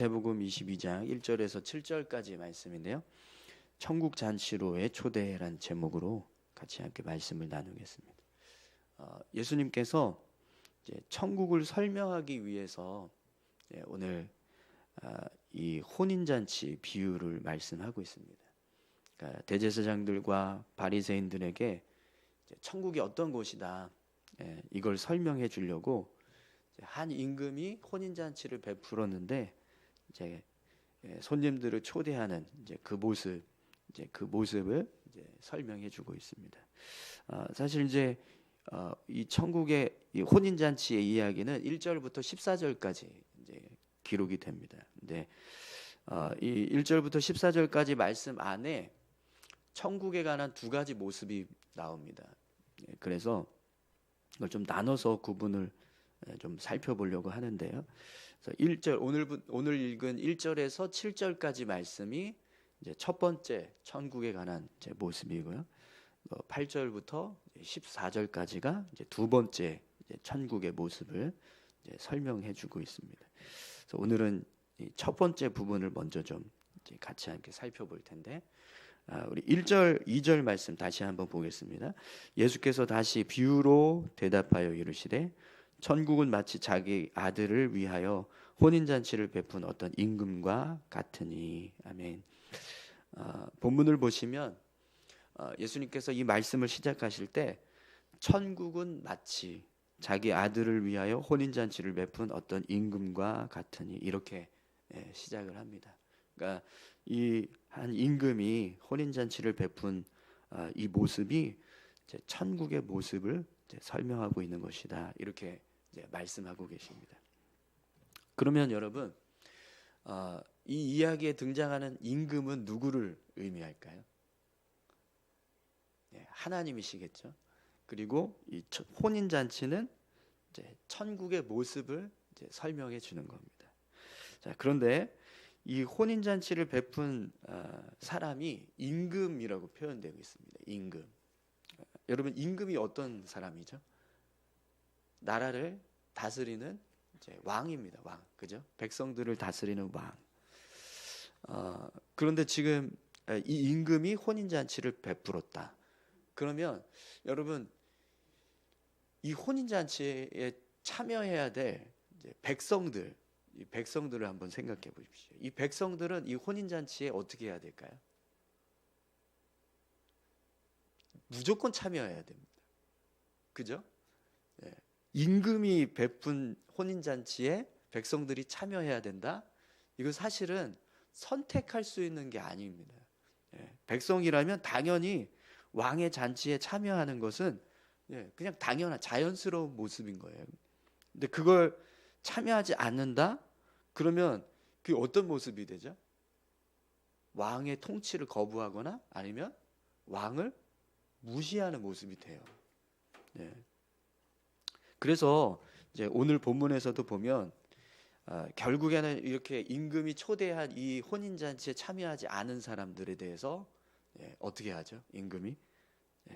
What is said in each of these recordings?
마태복음 22장 1절에서 7절까지 말씀인데요. 천국 잔치로의 초대란 제목으로 같이 함께 말씀을 나누겠습니다. 예수님께서 이제 천국을 설명하기 위해서 오늘 이 혼인잔치 비유를 말씀하고 있습니다. 그러니까 대제사장들과 바리새인들에게 천국이 어떤 곳이다, 이걸 설명해 주려고 한 임금이 혼인잔치를 베풀었는데 이제 손님들을 초대하는 그 모습을 설명해주고 있습니다. 사실 이 천국의 이 혼인잔치의 이야기는 1절부터 14절까지 기록이 됩니다. 근데 이 1절부터 14절까지 말씀 안에 천국에 관한 두 가지 모습이 나옵니다. 그래서 이걸 좀 나눠서 구분을 좀 살펴보려고 하는데요. 그래서 1절 오늘 읽은 1절에서 7절까지 말씀이 이제 첫 번째 천국에 관한 모습이고요. 8절부터 14절까지가 이제 두 번째 천국의 모습을 설명해주고 있습니다. 그래서 오늘은 첫 번째 부분을 먼저 좀 같이 함께 살펴볼 텐데, 우리 1절, 2절 말씀 다시 한번 보겠습니다. 예수께서 다시 비유로 대답하여 이르시되 천국은 마치 자기 아들을 위하여 혼인잔치를 베푼 어떤 임금과 같으니. 아멘. 본문을 보시면 예수님께서 이 말씀을 시작하실 때 천국은 마치 자기 아들을 위하여 혼인잔치를 베푼 어떤 임금과 같으니 이렇게 시작을 합니다. 그러니까 이 한 임금이 혼인잔치를 베푼 이 모습이 천국의 모습을 설명하고 있는 것이다, 이렇게 말씀하고 계십니다. 그러면 여러분, 이 이야기에 등장하는 임금은 누구를 의미할까요? 하나님이시겠죠. 그리고 이 혼인잔치는 천국의 모습을 설명해 주는 겁니다. 자, 그런데 이 혼인잔치를 베푼 사람이 임금이라고 표현되고 있습니다. 임금. 여러분, 임금이 어떤 사람이죠? 나라를 다스리는 왕입니다. 왕, 그죠? 백성들을 다스리는 왕. 그런데 지금 이 임금이 혼인잔치를 베풀었다. 그러면 여러분, 이 혼인잔치에 참여해야 될 이 백성들을 한번 생각해 보십시오. 이 백성들은 이 혼인잔치에 어떻게 해야 될까요? 무조건 참여해야 됩니다. 그죠? 임금이 베푼 혼인잔치에 백성들이 참여해야 된다? 이거 사실은 선택할 수 있는 게 아닙니다. 백성이라면 당연히 왕의 잔치에 참여하는 것은 그냥 당연한 자연스러운 모습인 거예요. 근데 그걸 참여하지 않는다? 그러면 그게 어떤 모습이 되죠? 왕의 통치를 거부하거나 아니면 왕을 무시하는 모습이 돼요. 그래서 오늘 본문에서도 보면 결국에는 이렇게 임금이 초대한 이 혼인잔치에 참여하지 않은 사람들에 대해서 어떻게 하죠? 임금이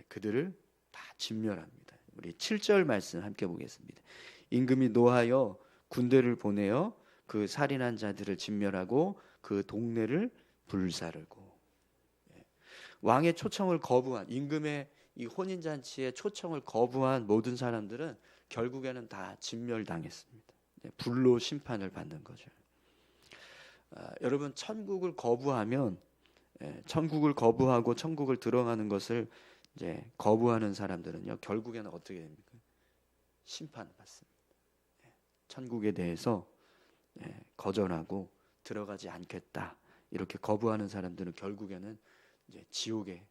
그들을 다 진멸합니다. 우리 7절 말씀 함께 보겠습니다. 임금이 노하여 군대를 보내어 그 살인한 자들을 진멸하고 그 동네를 불사르고. 왕의 초청을 거부한, 임금의 이 혼인잔치의 초청을 거부한 모든 사람들은 결국에는 다 진멸당했습니다. 불로 심판을 받는 거죠. 여러분, 천국을 거부하면, 천국을 거부하고 천국을 들어가는 것을 거부하는 사람들은요, 결국에는 어떻게 됩니까? 심판받습니다. 천국에 대해서 거절하고 들어가지 않겠다, 이렇게 거부하는 사람들은 결국에는 지옥에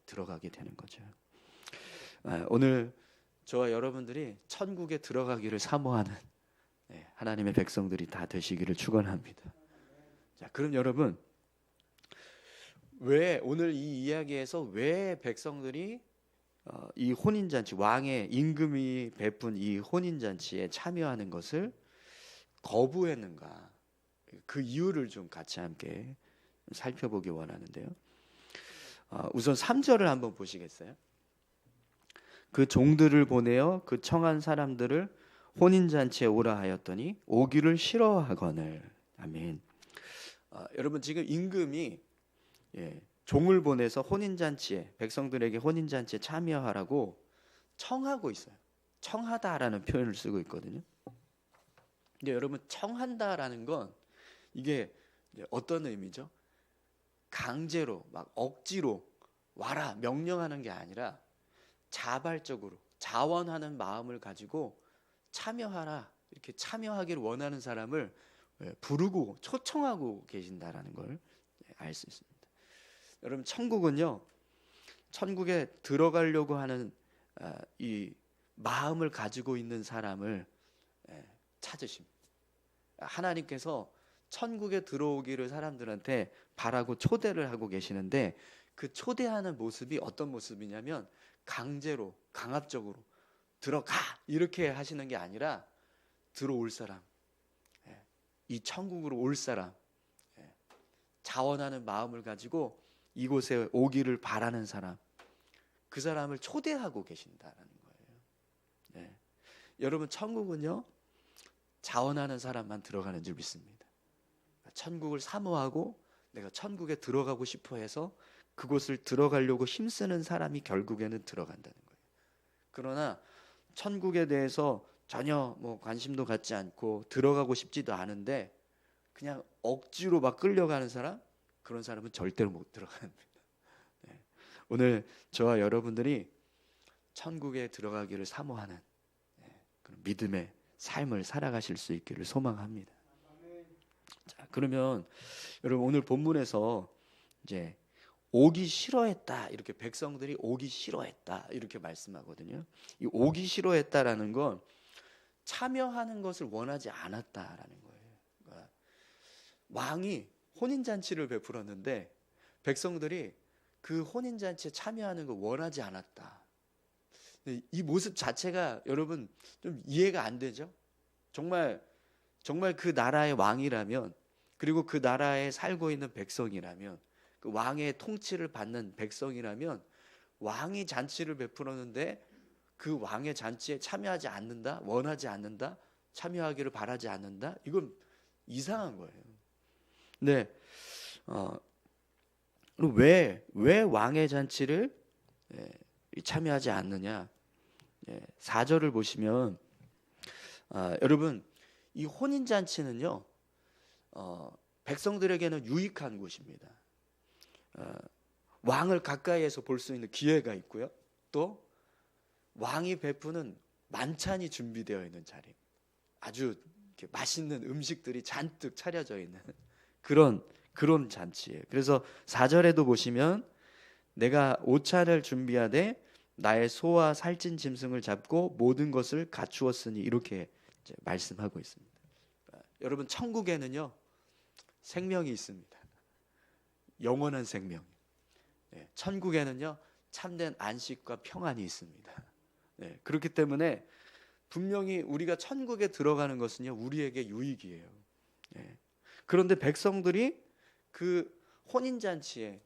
들어가게 되는 거죠. 오늘 저와 여러분들이 천국에 들어가기를 사모하는 하나님의 백성들이 다 되시기를 축원합니다. 자, 그럼 여러분, 왜 오늘 이 이야기에서 왜 백성들이 이 혼인잔치, 왕의 임금이 베푼 이 혼인잔치에 참여하는 것을 거부했는가? 그 이유를 좀 같이 함께 살펴보기 원하는데요. 우선 3절을 한번 보시겠어요? 그 종들을 보내어 그 청한 사람들을 혼인잔치에 오라 하였더니 오기를 싫어하거늘. 아멘. 여러분 지금 임금이 종을 보내서 혼인잔치에 백성들에게 혼인잔치에 참여하라고 청하고 있어요. 청하다라는 표현을 쓰고 있거든요. 근데 여러분 청한다라는 건 이게 어떤 의미죠? 강제로 막 억지로 와라 명령하는 게 아니라 자발적으로 자원하는 마음을 가지고 참여하라 이렇게 참여하기를 원하는 사람을 부르고 초청하고 계신다라는 걸 알 수 있습니다. 여러분 천국은요, 천국에 들어가려고 하는 이 마음을 가지고 있는 사람을 찾으십니다. 하나님께서 천국에 들어오기를 사람들한테 바라고 초대를 하고 계시는데 그 초대하는 모습이 어떤 모습이냐면 강제로 강압적으로 들어가 이렇게 하시는 게 아니라 들어올 사람, 이 천국으로 올 사람, 자원하는 마음을 가지고 이곳에 오기를 바라는 사람, 그 사람을 초대하고 계신다라는 거예요. 여러분 천국은요 자원하는 사람만 들어가는 줄 믿습니다. 천국을 사모하고 내가 천국에 들어가고 싶어 해서 그곳을 들어가려고 힘쓰는 사람이 결국에는 들어간다는 거예요. 그러나 천국에 대해서 전혀 관심도 갖지 않고 들어가고 싶지도 않은데 그냥 억지로 막 끌려가는 사람, 그런 사람은 절대로 못 들어갑니다. 오늘 저와 여러분들이 천국에 들어가기를 사모하는 그런 믿음의 삶을 살아가실 수 있기를 소망합니다. 자, 그러면 여러분 오늘 본문에서 이제 오기 싫어했다 이렇게 백성들이 오기 싫어했다 이렇게 말씀하거든요. 이 오기 싫어했다라는 건 참여하는 것을 원하지 않았다라는 거예요. 그러니까 왕이 혼인잔치를 베풀었는데 백성들이 그 혼인잔치에 참여하는 걸 원하지 않았다. 이 모습 자체가 여러분 좀 이해가 안 되죠? 정말 그 나라의 왕이라면, 그리고 그 나라에 살고 있는 백성이라면, 그 왕의 통치를 받는 백성이라면 왕이 잔치를 베풀었는데 그 왕의 잔치에 참여하지 않는다, 원하지 않는다, 참여하기를 바라지 않는다, 이건 이상한 거예요. 근데 왜 왕의 잔치를 참여하지 않느냐? 4절을 보시면 여러분 이 혼인 잔치는요 백성들에게는 유익한 곳입니다. 왕을 가까이에서 볼 수 있는 기회가 있고요. 또 왕이 베푸는 만찬이 준비되어 있는 자리, 아주 이렇게 맛있는 음식들이 잔뜩 차려져 있는 그런 잔치예요. 그래서 4절에도 보시면 내가 오찬을 준비하되 나의 소와 살찐 짐승을 잡고 모든 것을 갖추었으니 이렇게 이제 말씀하고 있습니다. 여러분 천국에는요 생명이 있습니다. 영원한 생명. 천국에는요 참된 안식과 평안이 있습니다. 그렇기 때문에 분명히 우리가 천국에 들어가는 것은요 우리에게 유익이에요. 그런데 백성들이 그 혼인잔치에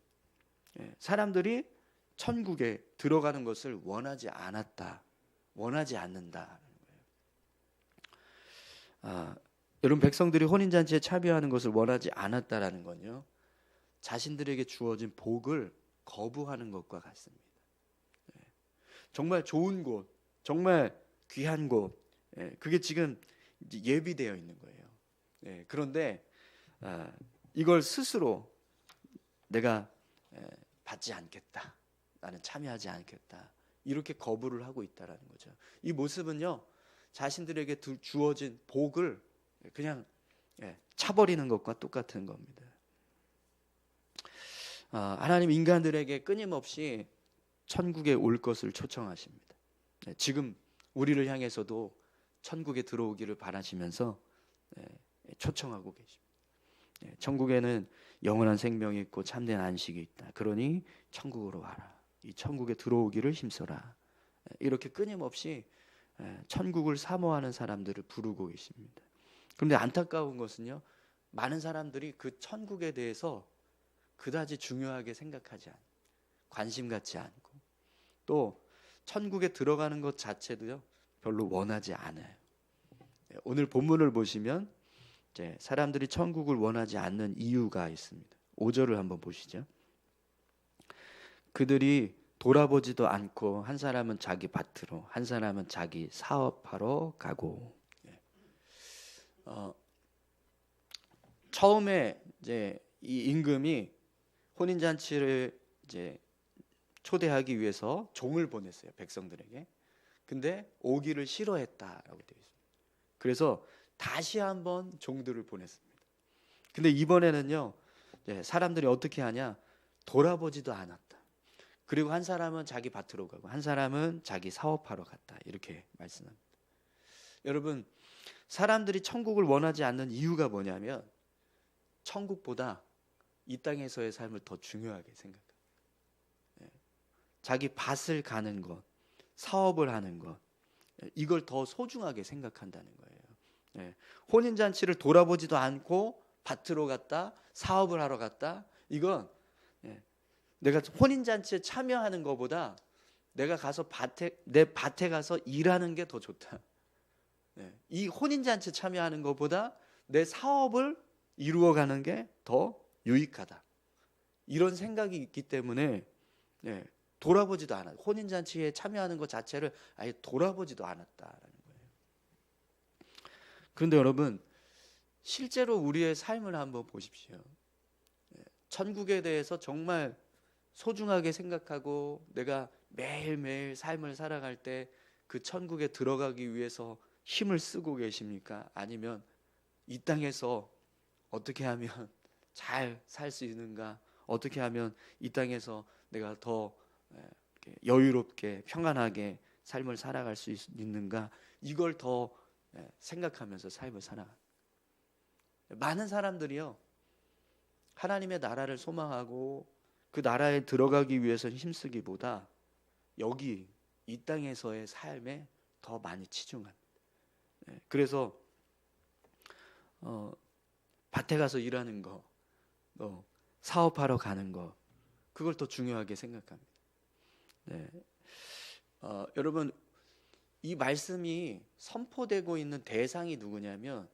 사람들이 천국에 들어가는 것을 원하지 않았다, 원하지 않는다. 여러분 백성들이 혼인잔치에 참여하는 것을 원하지 않았다라는 건요 자신들에게 주어진 복을 거부하는 것과 같습니다. 정말 좋은 곳, 정말 귀한 곳, 그게 지금 예비되어 있는 거예요. 그런데 이걸 스스로 내가 받지 않겠다, 나는 참여하지 않겠다, 이렇게 거부를 하고 있다라는 거죠. 이 모습은요 자신들에게 주어진 복을 그냥 차버리는 것과 똑같은 겁니다. 하나님 인간들에게 끊임없이 천국에 올 것을 초청하십니다. 지금 우리를 향해서도 천국에 들어오기를 바라시면서 초청하고 계십니다. 천국에는 영원한 생명이 있고 참된 안식이 있다. 그러니 천국으로 와라. 이 천국에 들어오기를 힘써라. 이렇게 끊임없이 천국을 사모하는 사람들을 부르고 계십니다. 그런데 안타까운 것은요 많은 사람들이 그 천국에 대해서 그다지 중요하게 생각하지 않고 관심 갖지 않고 또 천국에 들어가는 것 자체도요 별로 원하지 않아요. 오늘 본문을 보시면 이제 사람들이 천국을 원하지 않는 이유가 있습니다. 5절을 한번 보시죠. 그들이 돌아보지도 않고 한 사람은 자기 밭으로 한 사람은 자기 사업하러 가고. 처음에 이제 이 임금이 혼인 잔치를 이제 초대하기 위해서 종을 보냈어요, 백성들에게. 근데 오기를 싫어했다라고 되어 있습니다. 그래서 다시 한번 종들을 보냈습니다. 근데 이번에는요, 사람들이 어떻게 하냐? 돌아보지도 않았다. 그리고 한 사람은 자기 밭으로 가고 한 사람은 자기 사업하러 갔다. 이렇게 말씀합니다. 여러분, 사람들이 천국을 원하지 않는 이유가 뭐냐면 천국보다 이 땅에서의 삶을 더 중요하게 생각합니다. 자기 밭을 가는 것, 사업을 하는 것, 이걸 더 소중하게 생각한다는 거예요. 혼인잔치를 돌아보지도 않고 밭으로 갔다, 사업을 하러 갔다. 이건 내가 혼인잔치에 참여하는 것보다 내가 가서 내 밭에 가서 일하는 게 더 좋다. 이 혼인잔치에 참여하는 것보다 내 사업을 이루어가는 게 더 유익하다. 이런 생각이 있기 때문에 돌아보지도 않아. 혼인잔치에 참여하는 것 자체를 아예 돌아보지도 않았다라는 거예요. 그런데 여러분, 실제로 우리의 삶을 한번 보십시오. 천국에 대해서 정말 소중하게 생각하고 내가 매일매일 삶을 살아갈 때 그 천국에 들어가기 위해서 힘을 쓰고 계십니까? 아니면 이 땅에서 어떻게 하면 잘 살 수 있는가? 어떻게 하면 이 땅에서 내가 더 여유롭게 평안하게 삶을 살아갈 수 있는가? 이걸 더 생각하면서 삶을 살아가. 많은 사람들이요, 하나님의 나라를 소망하고 그 나라에 들어가기 위해서 힘쓰기보다 여기 이 땅에서의 삶에 더 많이 치중합니다. 그래서 밭에 가서 일하는 거, 사업하러 가는 거, 그걸 더 중요하게 생각합니다. 여러분, 이 말씀이 선포되고 있는 대상이 누구냐면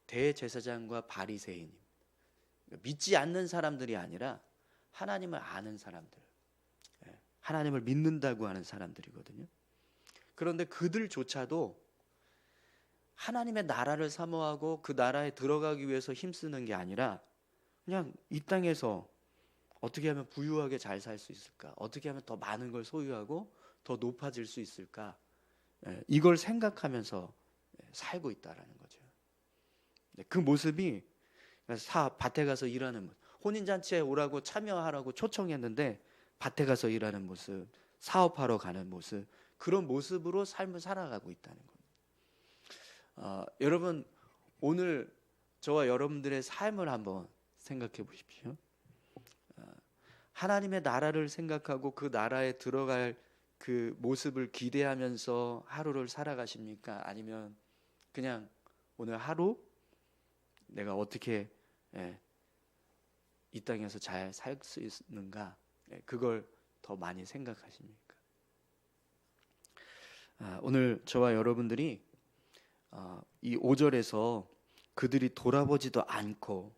대제사장과 바리새인, 믿지 않는 사람들이 아니라 하나님을 아는 사람들, 하나님을 믿는다고 하는 사람들이거든요. 그런데 그들조차도 하나님의 나라를 사모하고 그 나라에 들어가기 위해서 힘쓰는 게 아니라 그냥 이 땅에서 어떻게 하면 부유하게 잘 살 수 있을까? 어떻게 하면 더 많은 걸 소유하고 더 높아질 수 있을까? 이걸 생각하면서 살고 있다라는 거죠. 그 모습이 밭에 가서 일하는 모습, 혼인잔치에 오라고 참여하라고 초청했는데 밭에 가서 일하는 모습, 사업하러 가는 모습, 그런 모습으로 삶을 살아가고 있다는 겁니다. 여러분, 오늘 저와 여러분들의 삶을 한번 생각해 보십시오. 하나님의 나라를 생각하고 그 나라에 들어갈 그 모습을 기대하면서 하루를 살아가십니까? 아니면 그냥 오늘 하루 내가 어떻게 이 땅에서 잘 살 수 있는가, 그걸 더 많이 생각하십니까? 오늘 저와 여러분들이 이 5절에서 그들이 돌아보지도 않고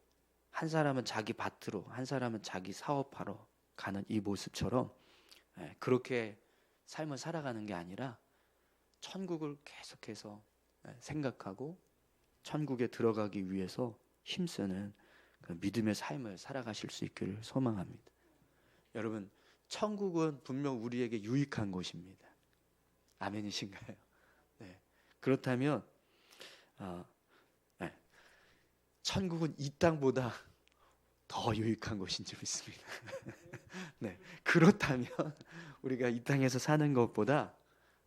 한 사람은 자기 밭으로 한 사람은 자기 사업하러 가는 이 모습처럼 그렇게 삶을 살아가는 게 아니라 천국을 계속해서 생각하고 천국에 들어가기 위해서 힘쓰는 그 믿음의 삶을 살아가실 수 있기를 소망합니다. 여러분, 천국은 분명 우리에게 유익한 곳입니다. 아멘이신가요? 그렇다면 천국은 이 땅보다 더 유익한 곳인 줄 믿습니다. 그렇다면 우리가 이 땅에서 사는 것보다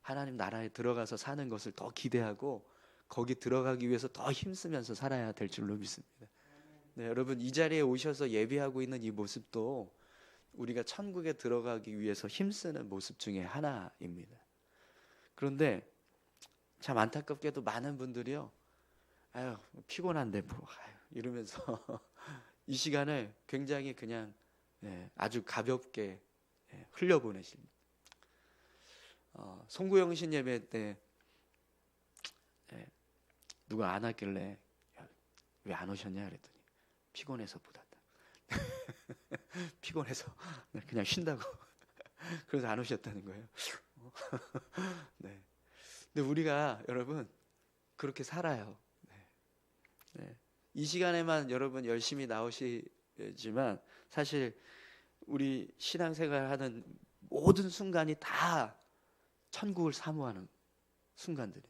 하나님 나라에 들어가서 사는 것을 더 기대하고 거기 들어가기 위해서 더 힘쓰면서 살아야 될 줄로 믿습니다. 여러분, 이 자리에 오셔서 예배하고 있는 이 모습도 우리가 천국에 들어가기 위해서 힘쓰는 모습 중에 하나입니다. 그런데 참 안타깝게도 많은 분들이요, 아유 피곤한데 뭐 이러면서 이 시간을 굉장히 그냥 아주 가볍게 흘려보내십니다. 송구영신 예배 때 누가 안 왔길래 왜 안 오셨냐 그랬더니 피곤해서 못 왔다. 피곤해서 그냥 쉰다고. 그래서 안 오셨다는 거예요. 네. 근데 우리가 여러분 그렇게 살아요. 네. 네. 이 시간에만 여러분 열심히 나오시지만 사실 우리 신앙생활 하는 모든 순간이 다 천국을 사모하는 순간들이.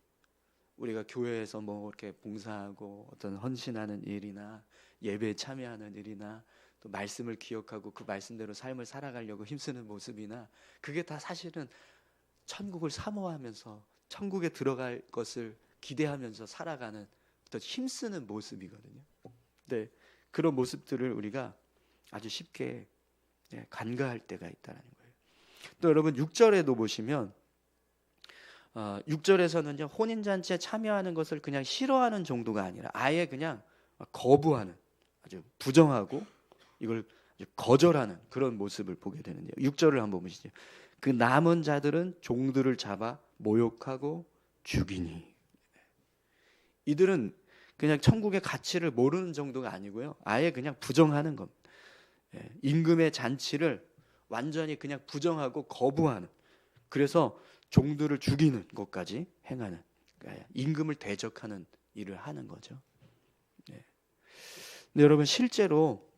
우리가 교회에서 뭐 이렇게 봉사하고 어떤 헌신하는 일이나 예배에 참여하는 일이나 또 말씀을 기억하고 그 말씀대로 삶을 살아가려고 힘쓰는 모습이나 그게 다 사실은 천국을 사모하면서 천국에 들어갈 것을 기대하면서 살아가는 어떤 힘쓰는 모습이거든요. 네, 그런 모습들을 우리가 아주 쉽게 간과할 때가 있다는 거예요. 또 여러분 6절에도 보시면 6절에서는요 혼인잔치에 참여하는 것을 그냥 싫어하는 정도가 아니라 아예 그냥 거부하는, 아주 부정하고 이걸 아주 거절하는 그런 모습을 보게 되는데요. 6절을 한번 보시죠. 그 남은 자들은 종들을 잡아 모욕하고 죽이니. 이들은 그냥 천국의 가치를 모르는 정도가 아니고요, 아예 그냥 부정하는 겁니다. 임금의 잔치를 완전히 그냥 부정하고 거부하는, 그래서 종들을 죽이는 것까지 행하는, 그러니까 임금을 대적하는 일을 하는 거죠. 근데 여러분 실제로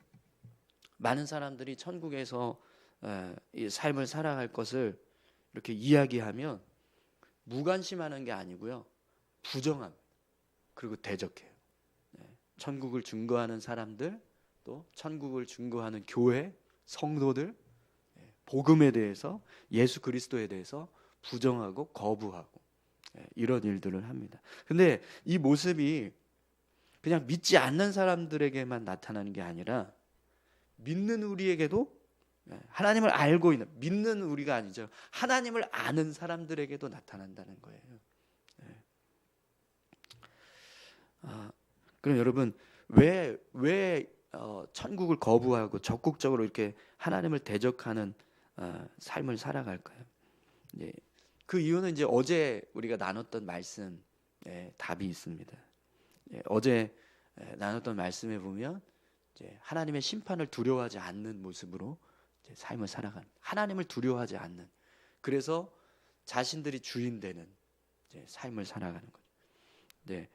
많은 사람들이 천국에서 이 삶을 살아갈 것을 이렇게 이야기하면 무관심하는 게 아니고요, 부정합니다. 그리고 대적해요. 천국을 증거하는 사람들, 또 천국을 증거하는 교회, 성도들, 복음에 대해서, 예수 그리스도에 대해서 부정하고 거부하고 이런 일들을 합니다. 근데 이 모습이 그냥 믿지 않는 사람들에게만 나타나는 게 아니라 믿는 우리에게도, 하나님을 알고 있는, 믿는 우리가 아니죠, 하나님을 아는 사람들에게도 나타난다는 거예요. 그럼 여러분 왜 천국을 거부하고 적극적으로 이렇게 하나님을 대적하는 삶을 살아갈까요? 그 이유는 이제 어제 우리가 나눴던 말씀에 답이 있습니다. 어제 나눴던 말씀에 보면 이제 하나님의 심판을 두려워하지 않는 모습으로 이제 삶을 살아가는, 하나님을 두려워하지 않는, 그래서 자신들이 주인 되는 이제 삶을 살아가는 거죠. 네.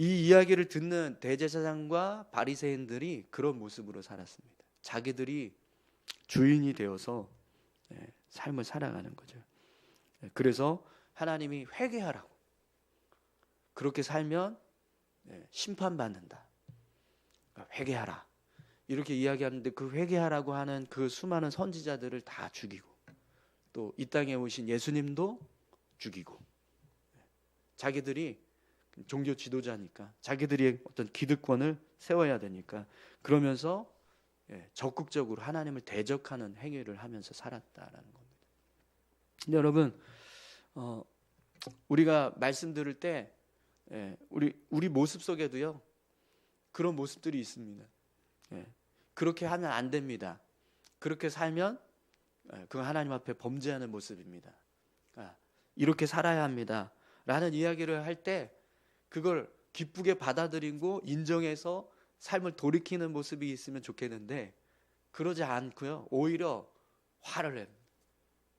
이 이야기를 듣는 대제사장과 바리새인들이 그런 모습으로 살았습니다. 자기들이 주인이 되어서 삶을 살아가는 거죠. 그래서 하나님이 회개하라고, 그렇게 살면 심판받는다, 회개하라, 이렇게 이야기하는데 그 회개하라고 하는 그 수많은 선지자들을 다 죽이고, 또 이 땅에 오신 예수님도 죽이고, 자기들이 종교 지도자니까 자기들이 어떤 기득권을 세워야 되니까 그러면서 적극적으로 하나님을 대적하는 행위를 하면서 살았다라는 겁니다. 근데 여러분 우리가 말씀 들을 때 우리 모습 속에도요 그런 모습들이 있습니다. 그렇게 하면 안 됩니다. 그렇게 살면 그건 하나님 앞에 범죄하는 모습입니다. 이렇게 살아야 합니다 라는 이야기를 할 때 그걸 기쁘게 받아들이고 인정해서 삶을 돌이키는 모습이 있으면 좋겠는데, 그러지 않고요 오히려 화를 내는,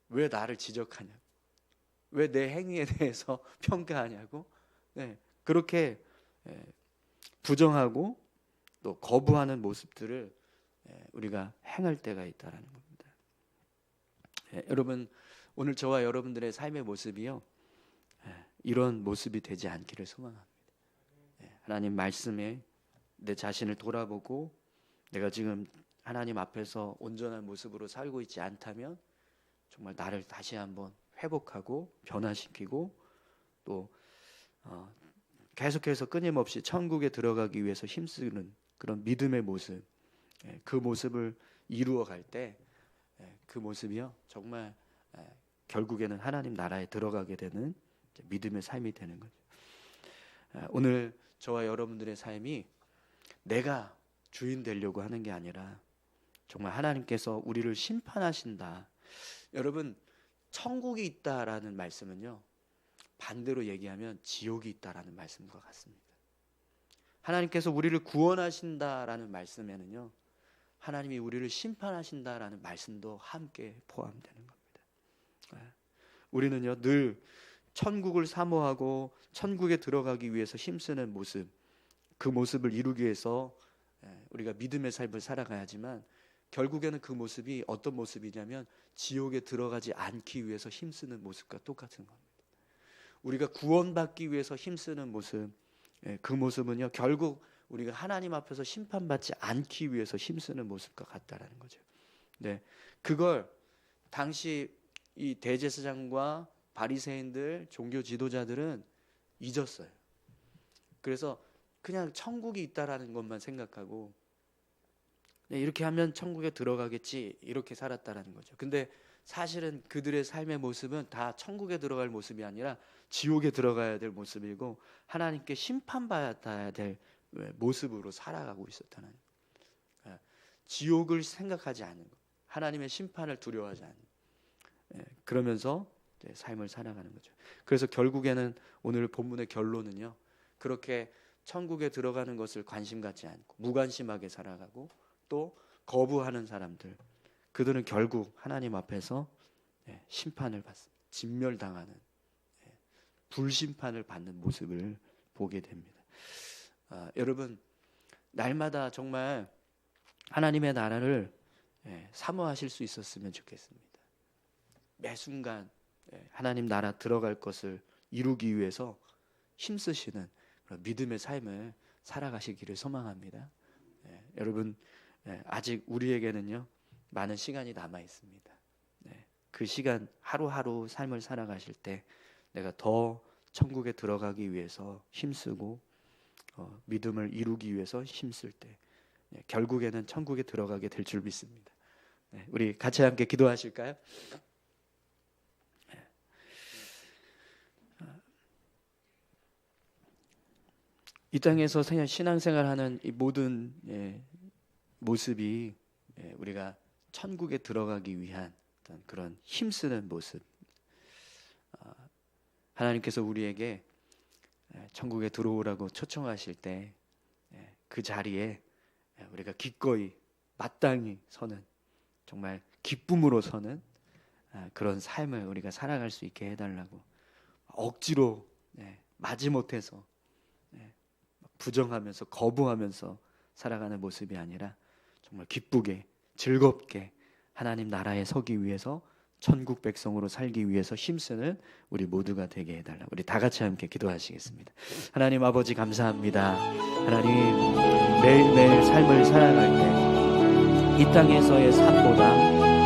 왜 나를 지적하냐, 왜 내 행위에 대해서 평가하냐고, 그렇게 부정하고 또 거부하는 모습들을 우리가 행할 때가 있다라는 겁니다. 여러분 오늘 저와 여러분들의 삶의 모습이요 이런 모습이 되지 않기를 소망합니다. 하나님 말씀에 내 자신을 돌아보고 내가 지금 하나님 앞에서 온전한 모습으로 살고 있지 않다면 정말 나를 다시 한번 회복하고 변화시키고 또 계속해서 끊임없이 천국에 들어가기 위해서 힘쓰는 그런 믿음의 모습, 그 모습을 이루어 갈 때 그 모습이요 정말 결국에는 하나님 나라에 들어가게 되는 믿음의 삶이 되는 거죠. 오늘 저와 여러분들의 삶이 내가 주인 되려고 하는 게 아니라 정말 하나님께서 우리를 심판하신다. 여러분 천국이 있다라는 말씀은요 반대로 얘기하면 지옥이 있다라는 말씀과 같습니다. 하나님께서 우리를 구원하신다라는 말씀에는요, 하나님이 우리를 심판하신다라는 말씀도 함께 포함되는 겁니다. 우리는요, 늘 천국을 사모하고 천국에 들어가기 위해서 힘쓰는 모습, 그 모습을 이루기 위해서 우리가 믿음의 삶을 살아가야지만 결국에는 그 모습이 어떤 모습이냐면 지옥에 들어가지 않기 위해서 힘쓰는 모습과 똑같은 겁니다. 우리가 구원받기 위해서 힘쓰는 모습, 그 모습은요, 결국 우리가 하나님 앞에서 심판받지 않기 위해서 힘쓰는 모습과 같다라는 거죠. 네, 그걸 당시 이 대제사장과 바리새인들, 종교 지도자들은 잊었어요. 그래서 그냥 천국이 있다라는 것만 생각하고, 네, 이렇게 하면 천국에 들어가겠지, 이렇게 살았다라는 거죠. 근데 사실은 그들의 삶의 모습은 다 천국에 들어갈 모습이 아니라 지옥에 들어가야 될 모습이고 하나님께 심판받아야 될 모습으로 살아가고 있었다는 거예요. 지옥을 생각하지 않는 것, 하나님의 심판을 두려워하지 않는 것, 그러면서 삶을 살아가는 거죠. 그래서 결국에는 오늘 본문의 결론은요, 그렇게 천국에 들어가는 것을 관심 갖지 않고 무관심하게 살아가고 또 거부하는 사람들, 그들은 결국 하나님 앞에서 심판을 받습니다. 진멸당하는, 불심판을 받는 모습을 보게 됩니다. 여러분, 날마다 정말 하나님의 나라를 사모하실 수 있었으면 좋겠습니다. 매 순간 하나님 나라 들어갈 것을 이루기 위해서 힘쓰시는 그런 믿음의 삶을 살아가시기를 소망합니다. 여러분, 아직 우리에게는요, 많은 시간이 남아 있습니다. 그 시간 하루하루 삶을 살아가실 때 내가 더 천국에 들어가기 위해서 힘쓰고 믿음을 이루기 위해서 힘쓸 때 결국에는 천국에 들어가게 될 줄 믿습니다. 우리 같이 함께 기도하실까요? 이 땅에서 신앙생활하는 이 모든 모습이 우리가 천국에 들어가기 위한 어떤 그런 힘쓰는 모습, 하나님께서 우리에게 천국에 들어오라고 초청하실 때 그 자리에 우리가 기꺼이 마땅히 서는, 정말 기쁨으로 서는 그런 삶을 우리가 살아갈 수 있게 해달라고, 억지로 마지못해서 부정하면서 거부하면서 살아가는 모습이 아니라 정말 기쁘게 즐겁게 하나님 나라에 서기 위해서, 천국 백성으로 살기 위해서 힘쓰는 우리 모두가 되게 해달라. 우리 다 같이 함께 기도하시겠습니다. 하나님 아버지, 감사합니다. 하나님, 매일매일 삶을 살아갈 때 이 땅에서의 삶보다